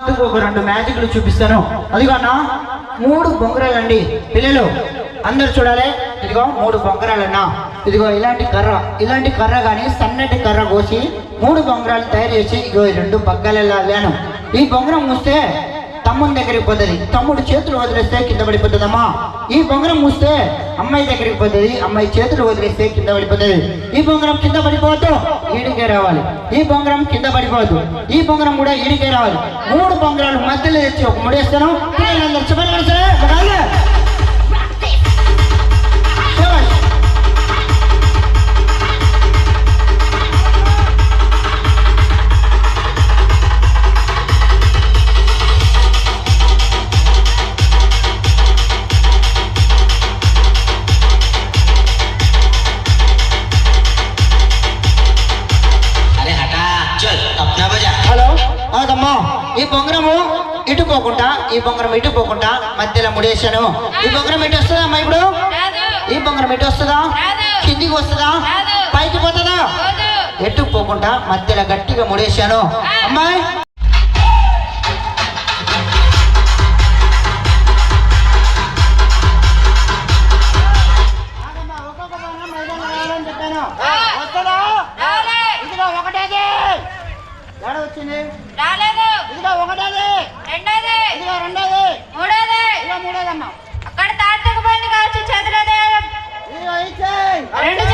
ఒక రెండు మ్యాజిక్లు చూపిస్తాను. అదిగో అన్న 3 బొంగరాలండి పిల్లలు అందరు చూడాలి. ఇదిగో 3 బొంగరాలన్నా. ఇదిగో ఇలాంటి కర్ర కానీ సన్నటి కర్ర కోసి 3 బొంగరాలు తయారు చేసి ఇగో 2 పగ్గాలలో లేను. ఈ బొంగరం మూస్తే తమ్ముని దగ్గరికి పోతుంది, తమ్ముడు చేతులు వదిలేస్తే కింద పడిపోతుందమ్మా. ఈ బొంగరం మూస్తే అమ్మాయి దగ్గరికి పోతుంది, అమ్మాయి చేతులు వదిలేస్తే కింద పడిపోతుంది. ఈ బొంగరం కింద పడిపోవద్దు, ఈడికే రావాలి. ఈ బొంగరం కింద పడిపోవద్దు, ఈ బొంగరం కూడా ఈడికే రావాలి. 3 బొంగరాలు మధ్యలో తెచ్చి ఒక ముడేస్తాను. పిల్లలందరూ చెప్పండి. ఈ బొంగరము ఇటు పోకుండా మధ్యలో ముడేశాను. ఈ బొంగరం ఎటు వస్తుందా అమ్మా? ఇప్పుడు ఈ బొంగరం ఎటు వస్తుందా? కిందికి వస్తుందా? పైకి పోతుందా? ఎటు పోకుండా మధ్యలో గట్టిగా ముడేశాను. అమ్మాయి వచ్చింది రాలేదు. ఇదిగో ఒకటేది, రెండోది, ఇదిగో రెండోది, మూడోది, ఇదిగో మూడోదమ్మా. అక్కడ తాతకు బండి కావచ్చు చేతిలో. ఇదిగో ఇచ్చేయ్. రెండు